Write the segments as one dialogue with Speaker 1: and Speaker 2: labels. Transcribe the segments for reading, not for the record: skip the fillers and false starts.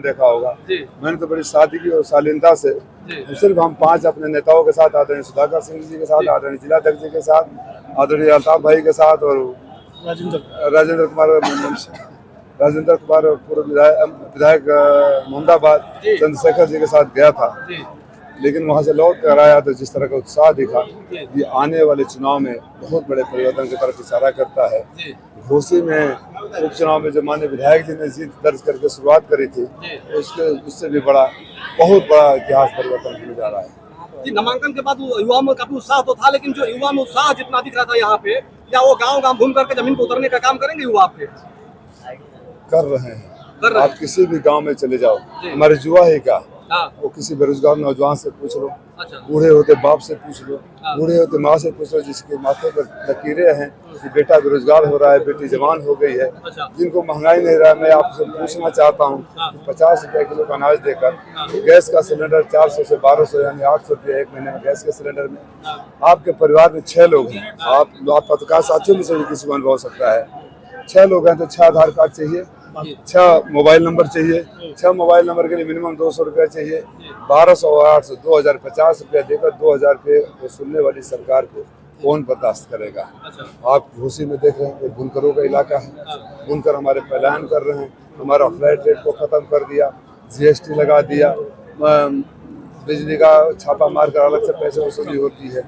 Speaker 1: देखा होगा। मैंने तो बड़ी सादगी और शालीनता से सिर्फ हम 5 अपने नेताओं के साथ, आदरणीय सुधाकर सिंह जी के साथ, आदरणीय जिलाध्यक्ष जी के साथ, आदरणीय अल्ताफ भाई के साथ और राजेंद्र कुमार पूर्व विधायक मोहम्मदाबाद चंद्रशेखर जी के साथ गया था। लेकिन वहां से लौट कर आया तो जिस तरह का उत्साह दिखा, ये आने वाले चुनाव में बहुत बड़े परिवर्तन की तरफ इशारा करता है। घोसी में उपचुनाव में जो माननीय विधायक जी ने जीत दर्ज करके शुरुआत करी थी, उससे भी बहुत बड़ा इतिहास परिवर्तन होने जा रहा है।
Speaker 2: जी, नामांकन के बाद युवा में काफी उत्साह तो था, लेकिन जो युवा में उत्साह जितना दिख रहा था यहाँ पे, क्या वो गांव घूम करके जमीन पर उतरने का काम करेंगे युवा आपके?
Speaker 1: कर रहे हैं। आप किसी भी गांव में चले जाओ, हमारे युवा ही का वो किसी बेरोजगार नौजवान से पूछ लो, बूढ़े होते बाप से पूछ लो, बूढ़े होते माँ से पूछ लो, जिसके माथे पर लकीरें हैं कि बेटा बेरोजगार हो रहा है, बेटी जवान हो गई है, जिनको महंगाई नहीं रहा है। मैं आपसे पूछना चाहता हूँ, 50 रुपये किलो का अनाज देकर गैस का सिलेंडर 400 से 1200 यानी 800 रुपये एक महीने में गैस के सिलेंडर में, आपके परिवार में 6 लोग हैं, आप पत्रकार साथियों में से भी किसी को अनुभव हो सकता है, 6 लोग हैं तो 6 आधार कार्ड चाहिए, 6 मोबाइल नंबर चाहिए, 6 मोबाइल नंबर के लिए मिनिमम 200 रुपया चाहिए। 1200 और 800 2050 रुपया देकर 2000 रुपये वसूलने वाली सरकार को कौन बर्दाश्त करेगा। आप घोसी में देख रहे हैं, एक बुनकरों का इलाका है, बुनकर हमारे पलायन कर रहे हैं, हमारा फ्लैट रेट को खत्म कर दिया, GST लगा दिया, बिजली का छापा मार कर अलग से पैसे वसूली होती है।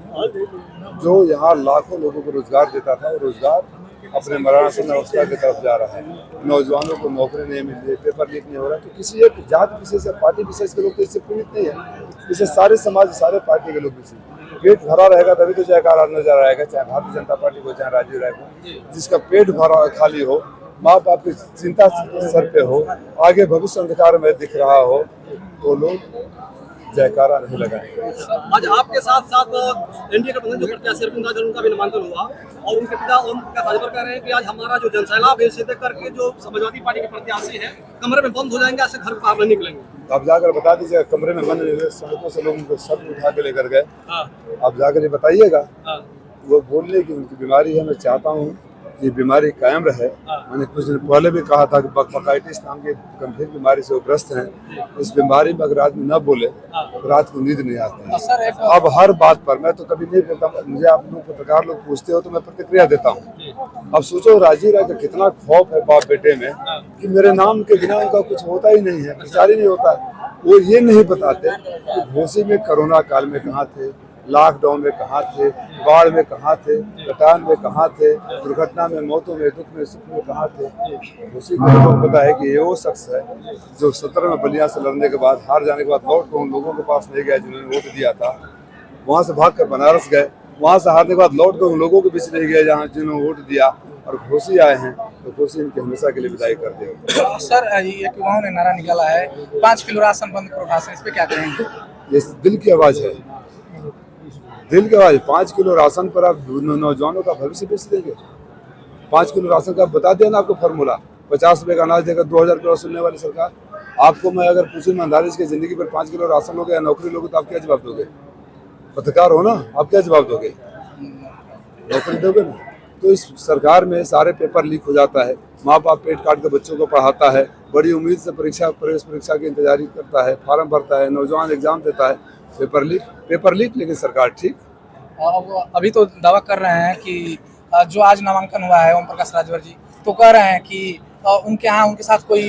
Speaker 1: जो यहाँ लाखों लोगों को रोजगार देता था, वो रोजगार अपने मरणासन अवस्था की तरफ जा रहा है। नौजवानों को नौकरी नहीं मिल रही, पेपर लीक नहीं हो रहा, तो किसी एक जात विशेष या पार्टी विशेष के लोग तो इससे पीड़ित नहीं है, इसे सारे समाज सारे पार्टी के लोग भी। पेट भरा रहेगा तभी तो जयकारा नजर आएगा, चाहे भारतीय जनता पार्टी को, चाहे राजीव राय को। जिसका पेट भरा खाली हो, माँ बाप की चिंता सर पे हो, आगे भविष्य अंधकार में दिख रहा हो, तो लोग जयकारा नहीं लगाएंगे।
Speaker 2: आज आपके साथ साथ एनडीए के प्रधान जो प्रत्याशी अरविंद राजन, उनका भी नामांकन हुआ और उनके पिता ओम प्रकाश राजभर कह रहे हैं कि आज हमारा जो जनसैलाब है, इसे देख करके जो समाजवादी पार्टी के प्रत्याशी है कमरे में बंद हो जाएंगे, ऐसे घर बाहर नहीं निकलेंगे।
Speaker 1: आप जाकर बता दीजिएगा, कमरे में बंद नहीं हुए, सड़कों से लोगों को सब उठा के लेकर गए। आप जाकर ये बताइएगा, वो बोलने की उनकी बीमारी है, मैं चाहता हूँ ये बीमारी कायम रहे। मैंने कुछ दिन पहले भी कहा था कि बकाइटिस नाम की गंभीर बीमारी से वो ग्रस्त हैं। इस बीमारी में अगर आदमी न बोले तो रात को नींद नहीं आती है। अब हर बात पर मैं तो कभी नहीं बोलता, मुझे आप लोग पत्रकार लोग पूछते हो तो मैं प्रतिक्रिया देता हूँ। अब सोचो राजीव राय का कितना खौफ है बाप बेटे में कि मेरे नाम के बिना उनका कुछ होता ही नहीं है, प्रचार ही नहीं होता है। वो ये नहीं बताते कि घोसी में कोरोना काल में कहाँ थे, लॉकडाउन में कहाँ थे, बाढ़ में कहाँ थे, कटान में कहाँ थे, दुर्घटना में, मौतों में, दुख में, सुख में कहाँ थे। उसी को लोगों को पता है कि ये वो शख्स है जो 17 में बलिया से लड़ने के बाद, हार जाने के बाद लौट कर उन लोगों के पास नहीं गया जिन्होंने वोट दिया था, वहाँ से भाग कर बनारस गए, वहाँ से हारने के बाद लौट कर उन लोगों के बीच नहीं गए जहाँ जिन्होंने वोट दिया, और घोसी आए हैं तो घोसी इनकी हमेशा के लिए विदाई कर देगा।
Speaker 3: सर, ये युवाओं ने नारा निकाला है 5 किलो राशन बंद करो राशन, इस पे क्या कहेंगे?
Speaker 1: ये दिल की आवाज़ है, दिल की आवाज़। 5 किलो राशन पर आप नौजवानों का भविष्य बेच देंगे। 5 किलो राशन का बता दिया ना आपको फॉर्मूला, 50 रुपये का अनाज देकर 2000 रुपये वसूलने वाली सरकार। आपको मैं अगर पूछूं ईमानदारी से जिंदगी पर 5 किलो राशन लोगे या नौकरी लोगे तो आप क्या जवाब दोगे? पत्रकार हो ना, आप क्या जवाब दोगे? नौकरी दोगे ना। तो इस सरकार में सारे पेपर लीक हो जाता है, माँ बाप पेट काट के बच्चों को पढ़ाता है, बड़ी उम्मीद से प्रवेश परीक्षा की इंतजारी करता है, फार्म भरता है, नौजवान एग्जाम देता है, पेपर लीक लेकिन सरकार ठीक।
Speaker 3: अभी तो दावा कर रहे हैं कि जो आज नामांकन हुआ है ओम प्रकाश राजभर जी, तो कह रहे हैं कि उनके यहाँ उनके साथ कोई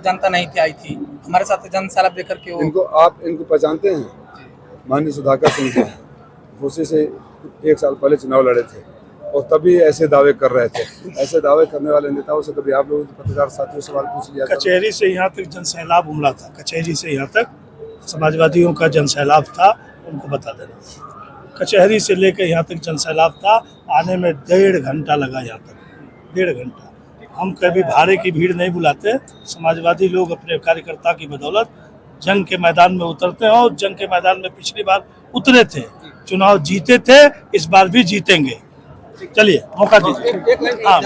Speaker 3: जनता नहीं थी, आई थी हमारे साथ जनसैलाब लेकर के।
Speaker 1: इनको पहचानते हैं? माननीय सुधाकर सिंह जी घोसी से 1 साल पहले चुनाव लड़े थे और तभी ऐसे दावे कर रहे थे। ऐसे दावे करने वाले नेताओं से कभी आप लोगों पत्रकार साथियों से सवाल पूछ लिया?
Speaker 4: कचहरी से यहाँ तक जनसैलाब उमड़ा था, कचहरी से यहाँ तक समाजवादियों का जनसैलाब था, उनको बता देना। कचहरी से लेकर यहाँ तक जनसैलाब था, आने में 1.5 घंटा लगा यहाँ तक, 1.5 घंटा। हम कभी भाड़े की भीड़ नहीं बुलाते, समाजवादी लोग अपने कार्यकर्ता की बदौलत जंग के मैदान में उतरते हैं और जंग के मैदान में पिछली बार उतरे थे, चुनाव जीते थे, इस बार भी जीतेंगे। चलिए मौका दीजिए। हाँ।